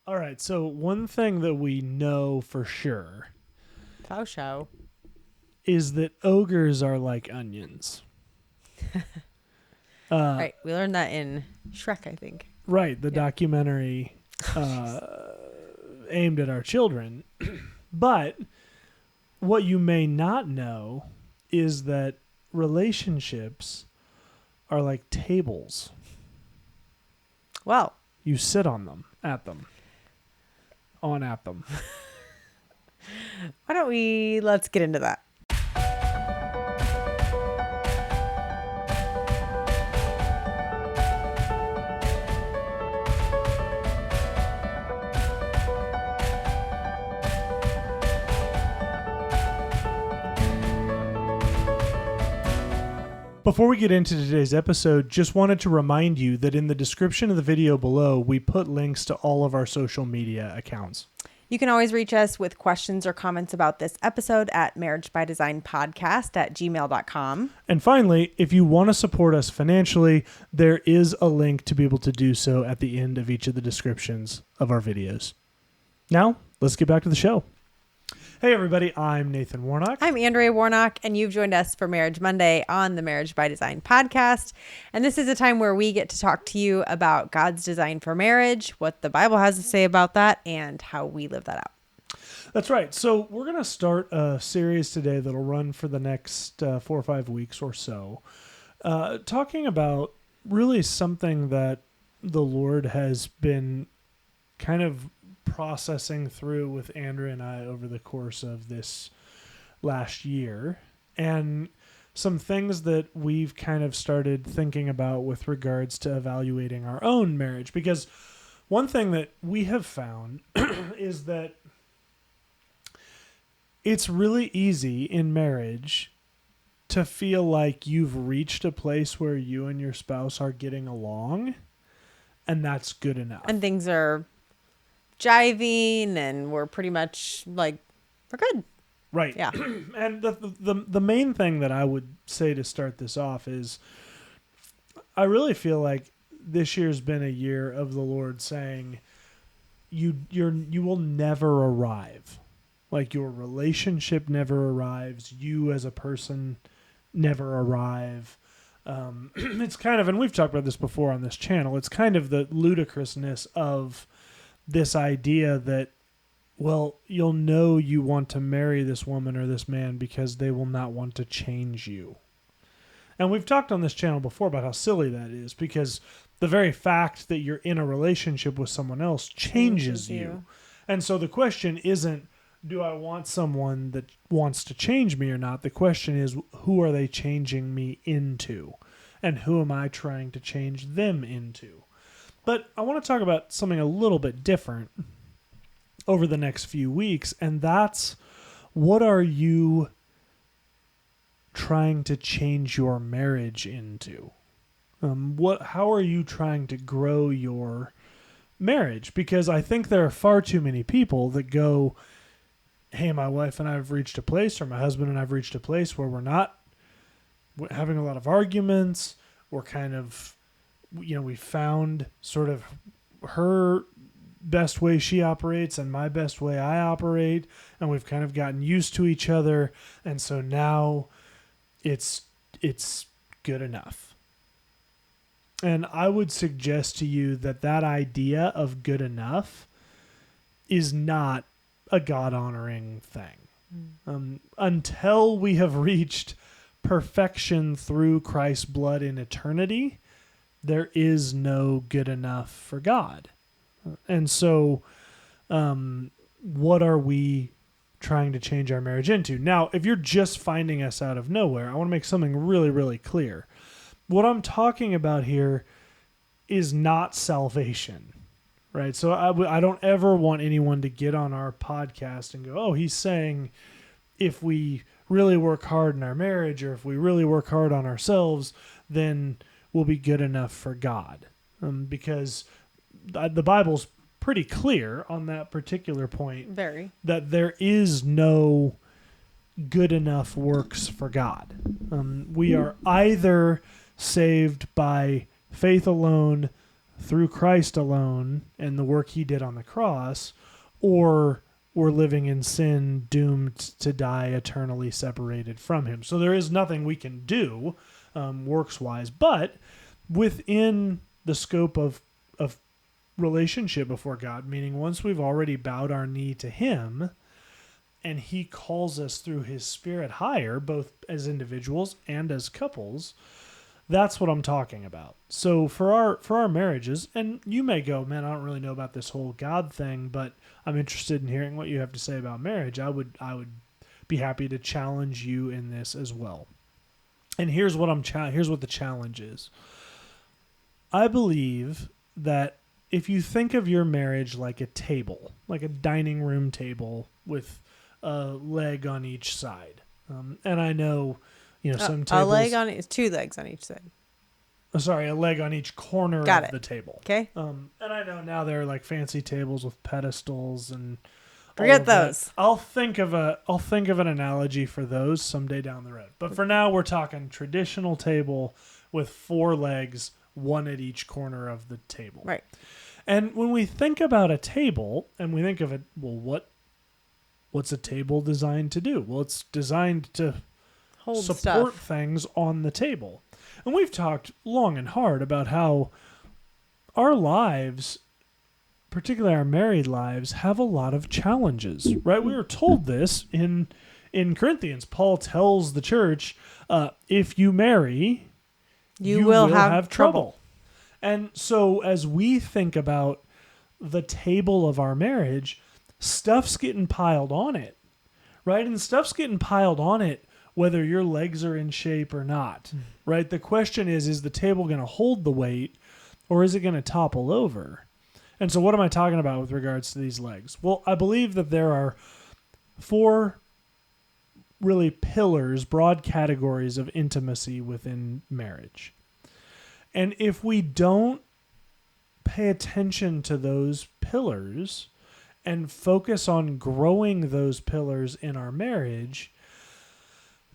All right, so one thing that we know for sure Faux show. is that ogres are like onions. Right. We learned that in Shrek, I think. Right, the Yeah. documentary aimed at our children. But what you may not know is that relationships are like tables. Well, You sit on them, at them, at them. why don't let's get into that. Before we get into today's episode, just wanted to remind you that in the description of the video below, we put links to all of our social media accounts. You can always reach us with questions or comments about this episode at marriagebydesignpodcast@gmail.com. And finally, if you want to support us financially, there is a link to be able to do so at the end of each of the descriptions of our videos. Now, let's get back to the show. Hey everybody, I'm Nathan Warnock. I'm Andrea Warnock, and you've joined us for Marriage Monday on the Marriage by Design podcast. And this is a time where we get to talk to you about God's design for marriage, what the Bible has to say about that, and how we live that out. That's right. So we're going to start a series today that'll run for the next 4 or 5 weeks or so, talking about really something that the Lord has been kind of processing through with Andrea and I over the course of this last year, and some things that we've kind of started thinking about with regards to evaluating our own marriage. Because one thing that we have found is that it's really easy in marriage to feel like you've reached a place where you and your spouse are getting along, and that's good enough. And things are jiving, and we're pretty much like, we're good. Right. Yeah. And the main thing that I would say to start this off is I really feel like this year's been a year of the Lord saying you will never arrive. Like, your relationship never arrives. You as a person never arrive. It's kind of, and we've talked about this before on this channel, it's kind of the ludicrousness of this idea that, well, you'll know you want to marry this woman or this man because they will not want to change you. And we've talked on this channel before about how silly that is, because the very fact that you're in a relationship with someone else changes you. And so the question isn't, do I want someone that wants to change me or not? The question is, who are they changing me into? And who am I trying to change them into? But I want to talk about something a little bit different over the next few weeks, and that's, what are you trying to change your marriage into? How are you trying to grow your marriage? Because I think there are far too many people that go, hey, my wife and I have reached a place, or my husband and I have reached a place where we're not having a lot of arguments. We're kind of, we found sort of her best way she operates and my best way I operate, and we've kind of gotten used to each other, and so now it's good enough. And I would suggest to you that idea of good enough is not a God-honoring thing. Until we have reached perfection through Christ's blood in eternity, there is no good enough for God. And so what are we trying to change our marriage into? Now, if you're just finding us out of nowhere, I want to make something really, really clear. What I'm talking about here is not salvation, right? So I don't ever want anyone to get on our podcast and go, oh, he's saying if we really work hard in our marriage, or if we really work hard on ourselves, then we'll be good enough for God. Because the Bible's pretty clear on that particular point. Very. That there is no good enough works for God. We are either saved by faith alone, through Christ alone and the work he did on the cross, or we're living in sin, doomed to die eternally separated from him. So there is nothing we can do works-wise, but within the scope of relationship before God, meaning once we've already bowed our knee to him and he calls us through his Spirit higher, both as individuals and as couples, that's what I'm talking about. So for our marriages, and you may go, man, I don't really know about this whole God thing, but I'm interested in hearing what you have to say about marriage. I would be happy to challenge you in this as well. And here's what here's what the challenge is. I believe that if you think of your marriage like a table, like a dining room table with a leg on each side, and I know, some tables. A leg on it's 2 legs on each side. Sorry, a leg on each corner Got of it. the table. Okay. And I know now there are like fancy tables with pedestals and Forget those. I'll think of an analogy for those someday down the road. But for now, we're talking traditional table with 4 legs, 1 at each corner of the table. Right. And when we think about a table, and we think of it, well, what's a table designed to do? Well, it's designed to Hold support stuff. things on the table. And we've talked long and hard about how our lives, particularly our married lives, have a lot of challenges, right? We were told this in Corinthians. Paul tells the church, if you marry, you will have trouble. And so as we think about the table of our marriage, stuff's getting piled on it, right? And stuff's getting piled on it whether your legs are in shape or not, right? The question is the table going to hold the weight or is it going to topple over? And so what am I talking about with regards to these legs? Well, I believe that there are 4 really pillars, broad categories of intimacy within marriage. And if we don't pay attention to those pillars and focus on growing those pillars in our marriage,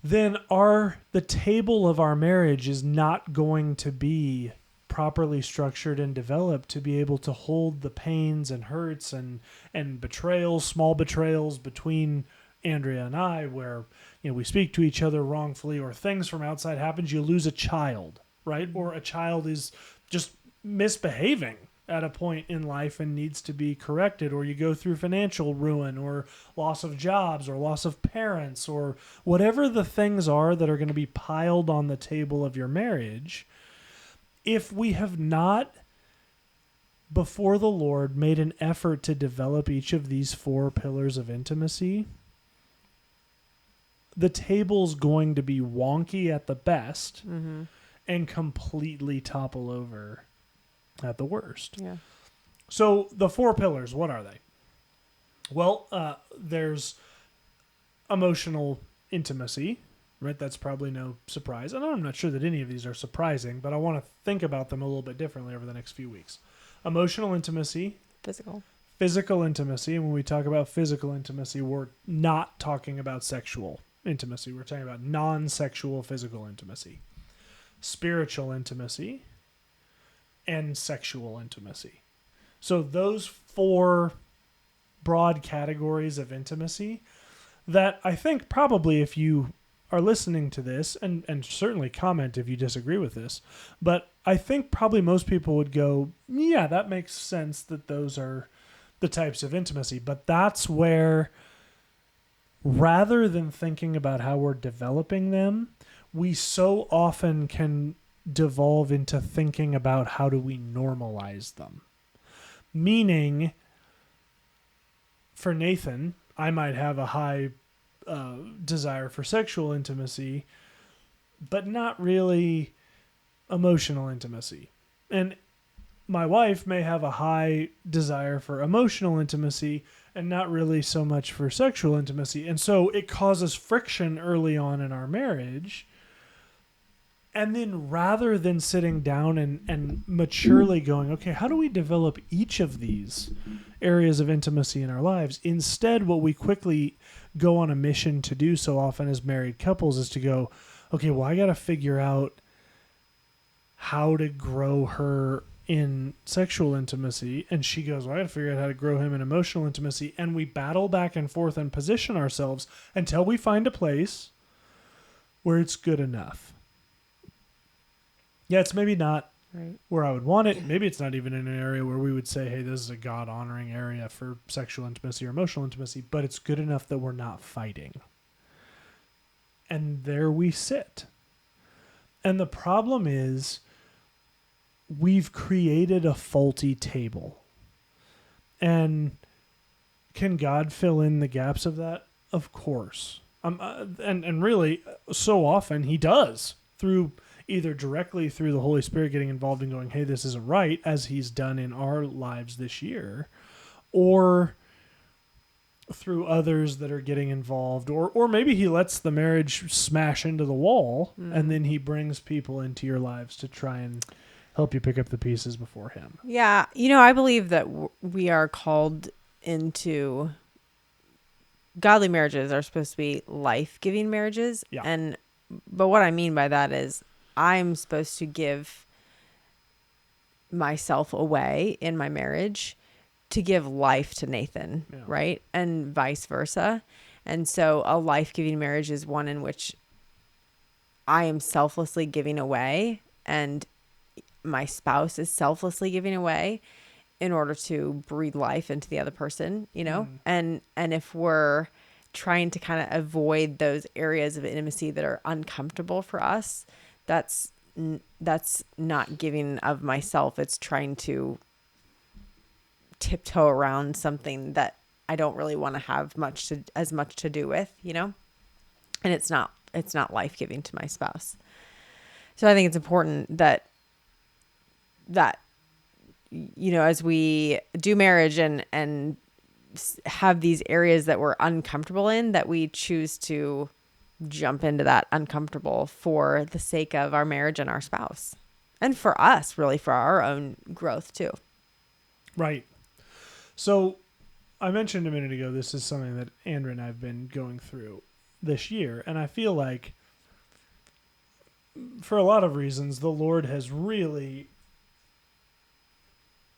then the table of our marriage is not going to be properly structured and developed to be able to hold the pains and hurts and betrayals, small betrayals between Andrea and I, where we speak to each other wrongfully, or things from outside happens. You lose a child, right? Or a child is just misbehaving at a point in life and needs to be corrected, or you go through financial ruin or loss of jobs or loss of parents, or whatever the things are that are going to be piled on the table of your marriage. If we have not, before the Lord, made an effort to develop each of these 4 pillars of intimacy, the table's going to be wonky at the best and completely topple over at the worst. Yeah. So the 4 pillars, what are they? Well, there's emotional intimacy, right? That's probably no surprise. And I'm not sure that any of these are surprising, but I want to think about them a little bit differently over the next few weeks. Emotional intimacy. Physical intimacy. And when we talk about physical intimacy, we're not talking about sexual intimacy. We're talking about non-sexual physical intimacy. Spiritual intimacy. And sexual intimacy. So those 4 broad categories of intimacy that I think probably, if you are listening to this, and certainly comment if you disagree with this, but I think probably most people would go, yeah, that makes sense that those are the types of intimacy. But that's where, rather than thinking about how we're developing them, we so often can devolve into thinking about how do we normalize them. Meaning, for Nathan, I might have a high desire for sexual intimacy, but not really emotional intimacy. And my wife may have a high desire for emotional intimacy and not really so much for sexual intimacy. And so it causes friction early on in our marriage. And then rather than sitting down and maturely going, okay, how do we develop each of these areas of intimacy in our lives? Instead, what we quickly go on a mission to do so often as married couples is to go, okay, well, I got to figure out how to grow her in sexual intimacy, and she goes, well, I got to figure out how to grow him in emotional intimacy. And we battle back and forth and position ourselves until we find a place where it's good enough. Yeah, it's maybe not Right. where I would want it. Maybe it's not even in an area where we would say, hey, this is a God-honoring area for sexual intimacy or emotional intimacy, but it's good enough that we're not fighting. And there we sit. And the problem is we've created a faulty table. And can God fill in the gaps of that? Of course. And really, so often he does, through either directly through the Holy Spirit getting involved and going, hey, this isn't right, as he's done in our lives this year, or through others that are getting involved, or maybe he lets the marriage smash into the wall, and then he brings people into your lives to try and help you pick up the pieces before him. Yeah. I believe that we are called into godly marriages are supposed to be life-giving marriages. Yeah. But what I mean by that is I'm supposed to give myself away in my marriage to give life to Nathan, Yeah. right? And vice versa. And so a life-giving marriage is one in which I am selflessly giving away and my spouse is selflessly giving away in order to breathe life into the other person, And if we're trying to kind of avoid those areas of intimacy that are uncomfortable for us, that's not giving of myself. It's trying to tiptoe around something that I don't really want to have as much to do with, And it's not life-giving to my spouse. So I think it's important that as we do marriage and have these areas that we're uncomfortable in, that we choose to jump into that uncomfortable for the sake of our marriage and our spouse. And for us, really, for our own growth too. Right. So I mentioned a minute ago, this is something that Andrea and I have been going through this year. And I feel like for a lot of reasons, the Lord has really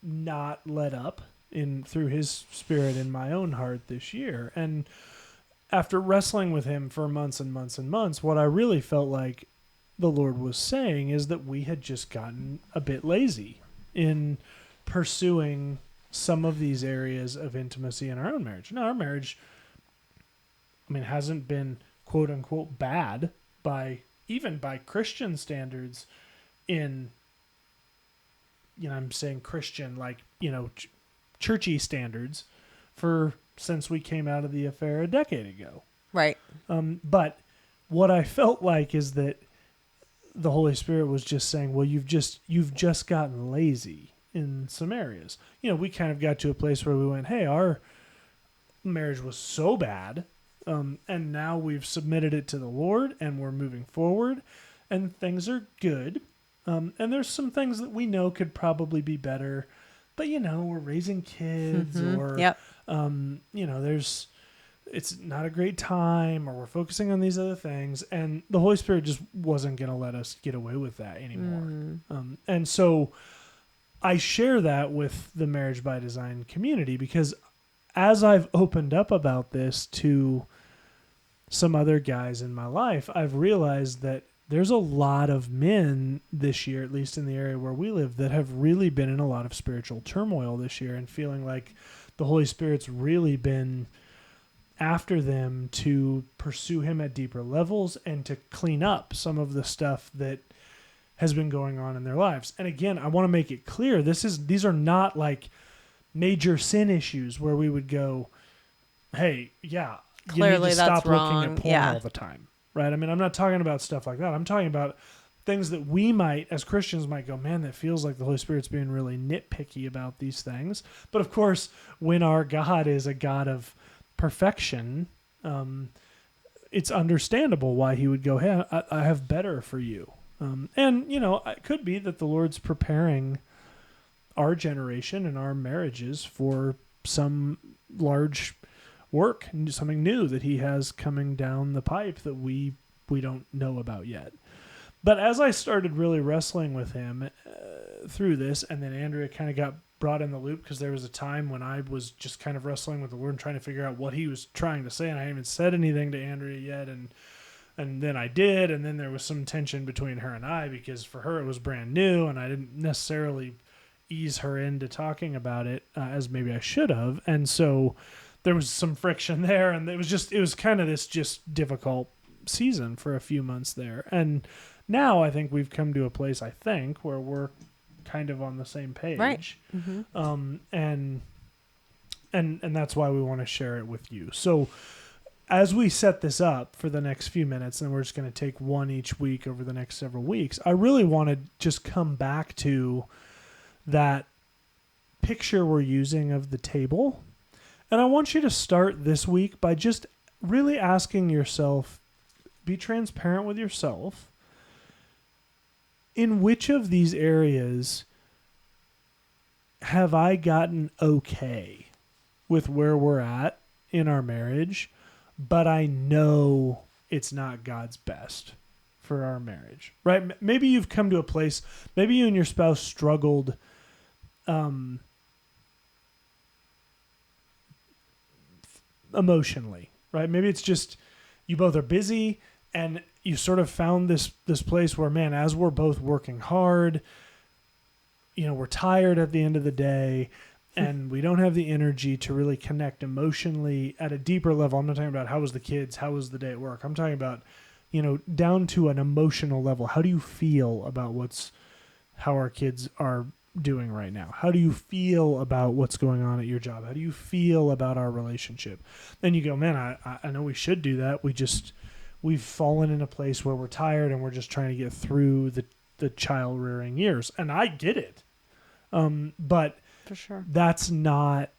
not let up through his Spirit in my own heart this year. And after wrestling with him for months and months and months, what I really felt like the Lord was saying is that we had just gotten a bit lazy in pursuing some of these areas of intimacy in our own marriage. Now, our marriage, hasn't been quote unquote bad even by Christian standards in, I'm saying Christian, churchy standards since we came out of the affair a decade ago. Right. But what I felt like is that the Holy Spirit was just saying, well, you've just gotten lazy in some areas. We kind of got to a place where we went, hey, our marriage was so bad, and now we've submitted it to the Lord, and we're moving forward, and things are good. And there's some things that we know could probably be better, but we're raising kids, or Yep. it's not a great time, or we're focusing on these other things, and the Holy Spirit just wasn't going to let us get away with that anymore. And so I share that with the Marriage by Design community, because as I've opened up about this to some other guys in my life, I've realized that there's a lot of men this year, at least in the area where we live, that have really been in a lot of spiritual turmoil this year and feeling like the Holy Spirit's really been after them to pursue him at deeper levels and to clean up some of the stuff that has been going on in their lives. And again, I want to make it clear, these are not like major sin issues where we would go, hey, yeah, clearly you need to that's stop wrong. looking at porn all the time. Right? I'm not talking about stuff like that. I'm talking about things that we might, as Christians, might go, man, that feels like the Holy Spirit's being really nitpicky about these things. But of course, when our God is a God of perfection, it's understandable why he would go, hey, I have better for you. And it could be that the Lord's preparing our generation and our marriages for some large work and something new that he has coming down the pipe that we don't know about yet. But as I started really wrestling with him through this, and then Andrea kind of got brought in the loop because there was a time when I was just kind of wrestling with the Lord and trying to figure out what he was trying to say, and I hadn't even said anything to Andrea yet, and then I did, and then there was some tension between her and I because for her it was brand new, and I didn't necessarily ease her into talking about it as maybe I should have, and so there was some friction there, and it was kind of this just difficult season for a few months there, and now I think we've come to a place, I think, where we're kind of on the same page. Right. Mm-hmm. And that's why we want to share it with you. So as we set this up for the next few minutes, and we're just going to take one each week over the next several weeks, I really want to just come back to that picture we're using of the table. And I want you to start this week by just really asking yourself, be transparent with yourself. In which of these areas have I gotten okay with where we're at in our marriage, but I know it's not God's best for our marriage, right? Maybe you've come to a place, maybe you and your spouse struggled emotionally, right? Maybe it's just you both are busy and you sort of found this place where, man, as we're both working hard, we're tired at the end of the day and we don't have the energy to really connect emotionally at a deeper level. I'm not talking about how was the kids, how was the day at work. I'm talking about, down to an emotional level. How do you feel about how our kids are doing right now? How do you feel about what's going on at your job? How do you feel about our relationship? Then you go, man, I know we should do that. We've fallen in a place where we're tired and we're just trying to get through the child rearing years. And I get it. But for sure, that's not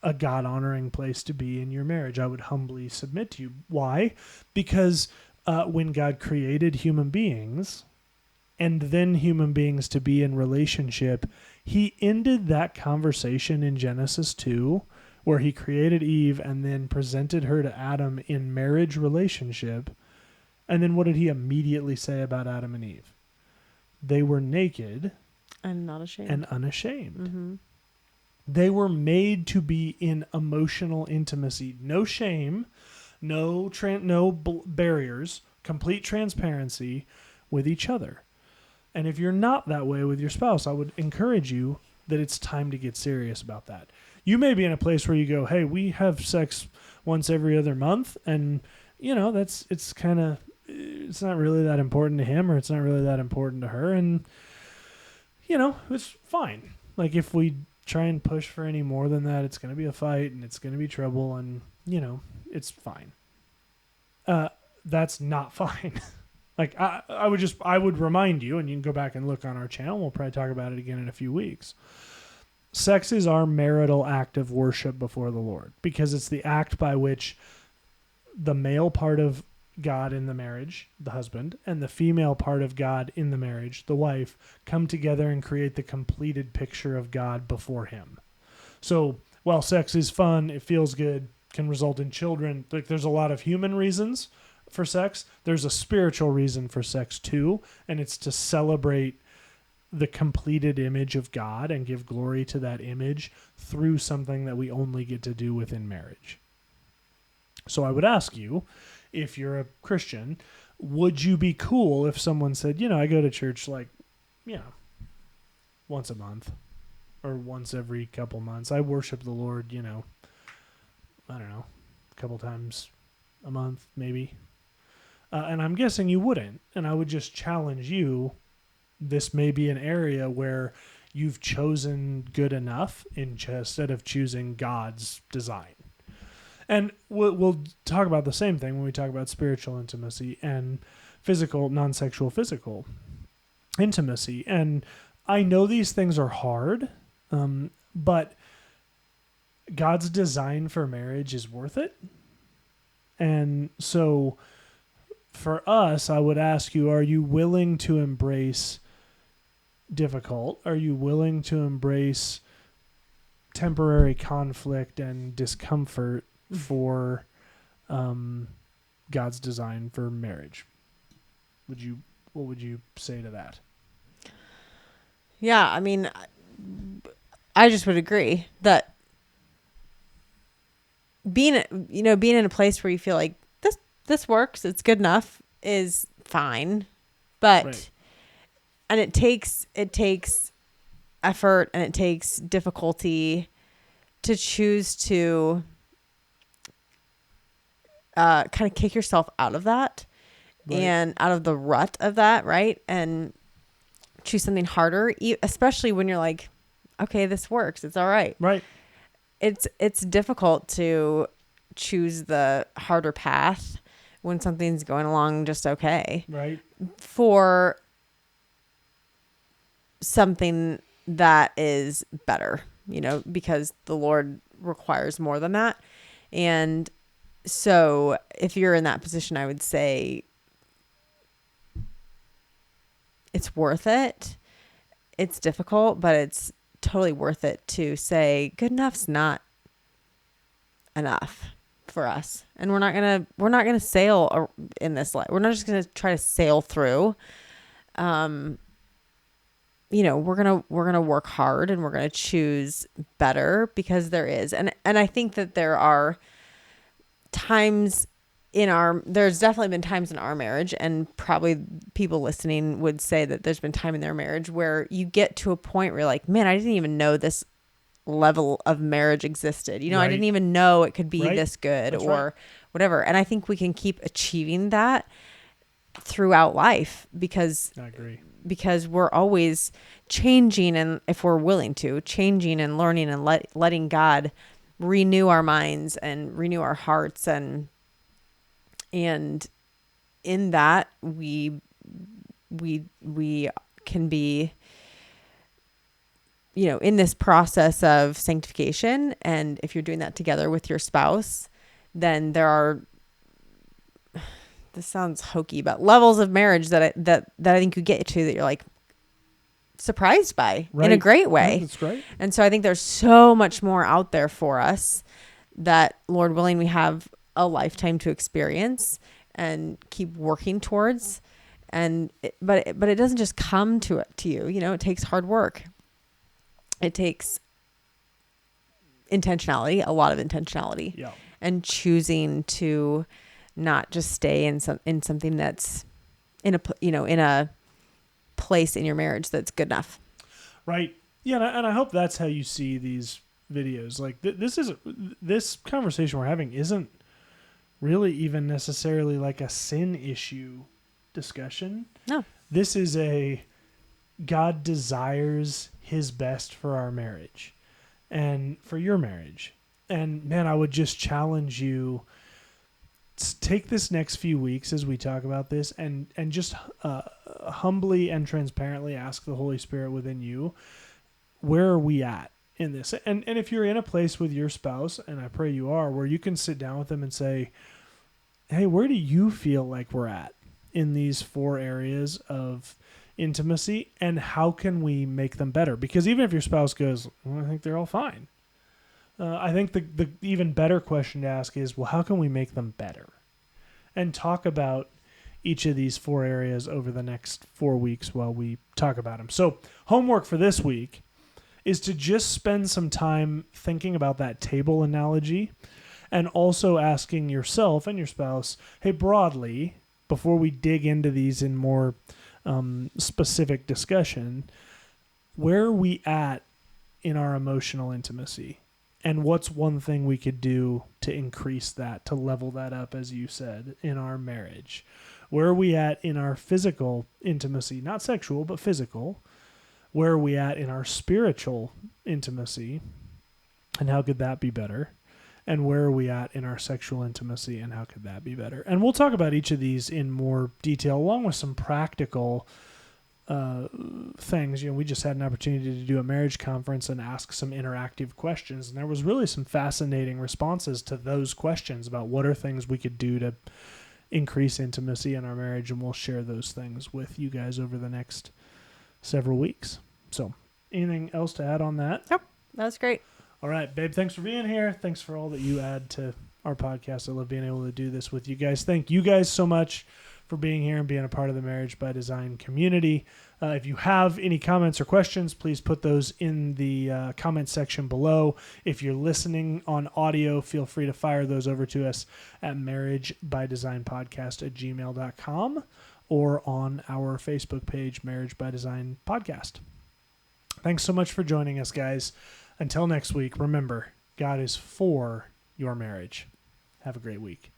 a God honoring place to be in your marriage. I would humbly submit to you. Why? Because when God created human beings and then human beings to be in relationship, he ended that conversation in Genesis 2 where he created Eve and then presented her to Adam in marriage relationship. And then what did he immediately say about Adam and Eve? They were naked and not ashamed. And unashamed. Mm-hmm. They were made to be in emotional intimacy. No shame, no barriers, complete transparency with each other. And if you're not that way with your spouse, I would encourage you that it's time to get serious about that. You may be in a place where you go, hey, we have sex once every other month, and it's not really that important to him, or it's not really that important to her, and it's fine. Like if we try and push for any more than that, it's going to be a fight and it's going to be trouble, and it's fine. That's not fine. Like I would remind you, and you can go back and look on our channel. We'll probably talk about it again in a few weeks. Sex is our marital act of worship before the Lord because it's the act by which the male part of God in the marriage, the husband, and the female part of God in the marriage, the wife, come together and create the completed picture of God before him. So while sex is fun, it feels good, can result in children, like there's a lot of human reasons for sex. There's a spiritual reason for sex too, and it's to celebrate the completed image of God and give glory to that image through something that we only get to do within marriage. So I would ask you, if you're a Christian, would you be cool if someone said, I go to church once a month or once every couple months. I worship the Lord, I don't know, a couple times a month, maybe. And I'm guessing you wouldn't. And I would just challenge you. This may be an area where you've chosen good enough instead of choosing God's design. And we'll talk about the same thing when we talk about spiritual intimacy and physical, non-sexual physical intimacy. And I know these things are hard, but God's design for marriage is worth it. And so for us, I would ask you, are you willing to embrace difficult? Are you willing to embrace temporary conflict and discomfort for God's design for marriage? Would you What would you say to that? Yeah, I mean, I just would agree that being in a place where you feel like this works, it's good enough, is fine, but Right. and it takes effort and it takes difficulty to choose to kind of kick yourself out of that Right. and out of the rut of that, right? And choose something harder, especially when you're like, okay, this works, it's all right. Right. It's difficult to choose the harder path when something's going along just okay Right. for something that is better, because the Lord requires more than that. And so if you're in that position, I would say it's worth it. It's difficult, but it's totally worth it to say good enough's not enough for us. And we're not going to sail in this life. We're not just going to try to sail through. We're going to work hard and we're going to choose better because there is. And I think that there are times there's definitely been times in our marriage, and probably people listening would say that there's been time in their marriage where you get to a point where you're like, man, I didn't even know this level of marriage existed. I didn't even know it could be this good. That's or whatever. And I think we can keep achieving that throughout life because I agree. Because we're always changing, and if we're willing to, changing and learning and letting God renew our minds and renew our hearts, and in that we can be in this process of sanctification. And if you're doing that together with your spouse, then there are, this sounds hokey, but levels of marriage that I think you get to that you're like surprised by in a great way. That's great. And so I think there's so much more out there for us that, Lord willing, we have a lifetime to experience and keep working towards. But it doesn't just come to you. It takes hard work. It takes intentionality, a lot of intentionality, Yeah. and choosing to not just stay in something that's in a place in your marriage that's good enough. Right. Yeah. And I hope that's how you see these videos. Like this conversation we're having isn't really even necessarily like a sin issue discussion. No. This is God desires his best for our marriage and for your marriage. And man, I would just challenge you to take this next few weeks as we talk about this and just humbly and transparently ask the Holy Spirit within you, where are we at in this? And if you're in a place with your spouse, and I pray you are, where you can sit down with them and say, hey, where do you feel like we're at in these 4 areas of intimacy, and how can we make them better? Because even if your spouse goes, well, I think they're all fine, I think the even better question to ask is, well, how can we make them better? And talk about each of these 4 areas over the next 4 weeks while we talk about them. So homework for this week is to just spend some time thinking about that table analogy, and also asking yourself and your spouse, hey, broadly, before we dig into these in more specific discussion, where are we at in our emotional intimacy? And what's one thing we could do to increase that, to level that up, as you said, in our marriage? Where are we at in our physical intimacy? Not sexual, but physical. Where are we at in our spiritual intimacy? And how could that be better? And where are we at in our sexual intimacy, and how could that be better? And we'll talk about each of these in more detail, along with some practical things. We just had an opportunity to do a marriage conference and ask some interactive questions, and there was really some fascinating responses to those questions about what are things we could do to increase intimacy in our marriage, and we'll share those things with you guys over the next several weeks. So, anything else to add on that? Nope, that was great. All right, babe, thanks for being here. Thanks for all that you add to our podcast. I love being able to do this with you guys. Thank you guys so much for being here and being a part of the Marriage by Design community. If you have any comments or questions, please put those in the comment section below. If you're listening on audio, feel free to fire those over to us at marriagebydesignpodcast@gmail.com or on our Facebook page, Marriage by Design Podcast. Thanks so much for joining us, guys. Until next week, remember, God is for your marriage. Have a great week.